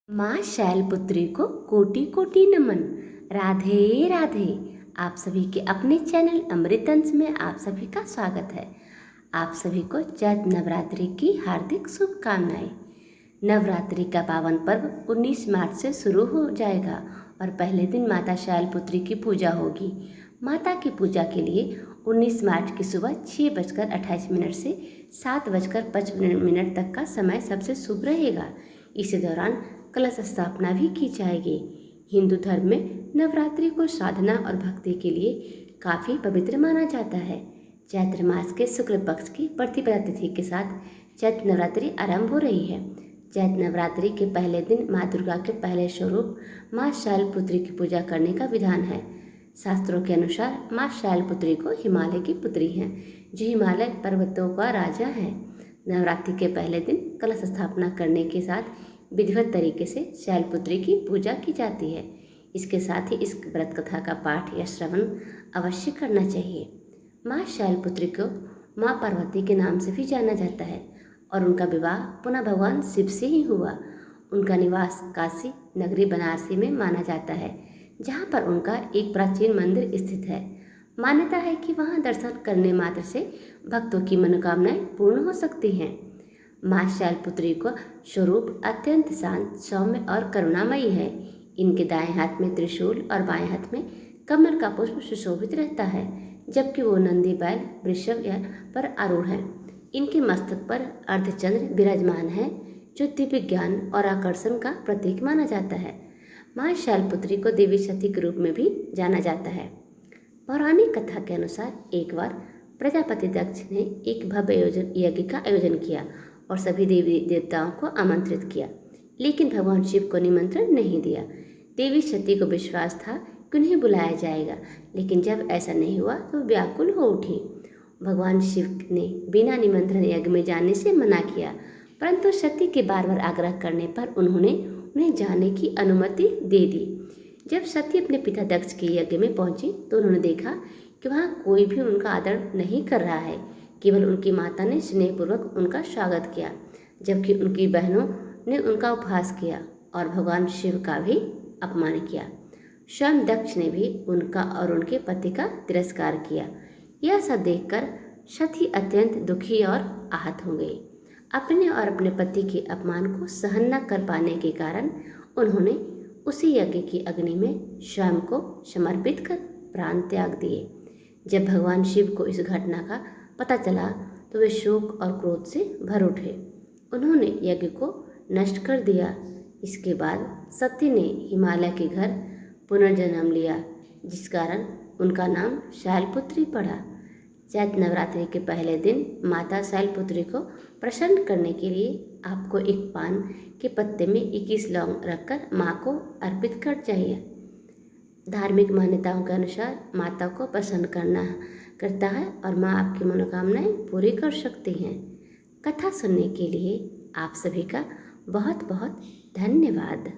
माँ शैलपुत्री को कोटि कोटि नमन। राधे राधे। आप सभी के अपने चैनल अमृतंश में आप सभी का स्वागत है। आप सभी को चैत नवरात्रि की हार्दिक शुभकामनाएं। नवरात्रि का पावन पर्व 19 मार्च से शुरू हो जाएगा और पहले दिन माता शैलपुत्री की पूजा होगी। माता की पूजा के लिए 19 मार्च की सुबह 6:28 से 7:55 तक का समय सबसे शुभ रहेगा। इसी दौरान कलश स्थापना भी की जाएगी। हिंदू धर्म में नवरात्रि को साधना और भक्ति के लिए काफ़ी पवित्र माना जाता है। चैत्र मास के शुक्ल पक्ष की प्रतिपदा तिथि के साथ चैत्र नवरात्रि आरंभ हो रही है। चैत्र नवरात्रि के पहले दिन माँ दुर्गा के पहले स्वरूप माँ शैलपुत्री की पूजा करने का विधान है। शास्त्रों के अनुसार माँ शैलपुत्री को हिमालय की पुत्री हैं, जो हिमालय पर्वतों का राजा है। नवरात्रि के पहले दिन कलश स्थापना करने के साथ विधिवत तरीके से शैलपुत्री की पूजा की जाती है। इसके साथ ही इस व्रत कथा का पाठ या श्रवण अवश्य करना चाहिए। माँ शैलपुत्री को माँ पार्वती के नाम से भी जाना जाता है और उनका विवाह पुनः भगवान शिव से ही हुआ। उनका निवास काशी नगरी बनारसी में माना जाता है, जहाँ पर उनका एक प्राचीन मंदिर स्थित है। मान्यता है कि वहाँ दर्शन करने मात्र से भक्तों की मनोकामनाएं पूर्ण हो सकती हैं। माँ शैलपुत्री का स्वरूप अत्यंत शांत, सौम्य और करुणामयी है। इनके दाएं हाथ में त्रिशूल और बाएं हाथ में कमल का पुष्प सुशोभित रहता है, जबकि वो नंदी बैल वृषभ पर आरूढ़ है। इनके मस्तक पर अर्धचंद्र विराजमान है, जो दिव्य ज्ञान और आकर्षण का प्रतीक माना जाता है। माँ शैलपुत्री को देवी सती के रूप में भी जाना जाता है। पौराणिक कथा के अनुसार एक बार प्रजापति दक्ष ने एक भव्य यज्ञ का आयोजन किया और सभी देवी देवताओं को आमंत्रित किया, लेकिन भगवान शिव को निमंत्रण नहीं दिया। देवी सती को विश्वास था कि उन्हें बुलाया जाएगा, लेकिन जब ऐसा नहीं हुआ तो व्याकुल हो उठी। भगवान शिव ने बिना निमंत्रण यज्ञ में जाने से मना किया, परंतु सती के बार बार आग्रह करने पर उन्होंने उन्हें जाने की अनुमति दे दी। जब सती अपने पिता दक्ष के यज्ञ में पहुंची तो उन्होंने देखा कि वहाँ कोई भी उनका आदर नहीं कर रहा है। केवल उनकी माता ने स्नेहपूर्वक उनका स्वागत किया, जबकि उनकी बहनों ने उनका उपहास किया और भगवान शिव का भी अपमान किया। स्वयं दक्ष ने भी उनका और उनके पति का तिरस्कार किया। यह सब देखकर सती अत्यंत दुखी और आहत हो गई। अपने और अपने पति के अपमान को सहन न कर पाने के कारण उन्होंने उसी यज्ञ की अग्नि में स्वयं को समर्पित कर प्राण त्याग दिए। जब भगवान शिव को इस घटना का पता चला तो वे शोक और क्रोध से भर उठे। उन्होंने यज्ञ को नष्ट कर दिया। इसके बाद सती ने हिमालय के घर पुनर्जन्म लिया, जिस कारण उनका नाम शैलपुत्री पड़ा। चैत्र नवरात्रि के पहले दिन माता शैलपुत्री को प्रसन्न करने के लिए आपको एक पान के पत्ते में 21 लौंग रखकर माँ को अर्पित कर चाहिए। धार्मिक मान्यताओं के अनुसार माता को प्रसन्न करता है और माँ आपकी मनोकामनाएं पूरी कर सकती हैं। कथा सुनने के लिए आप सभी का बहुत बहुत धन्यवाद।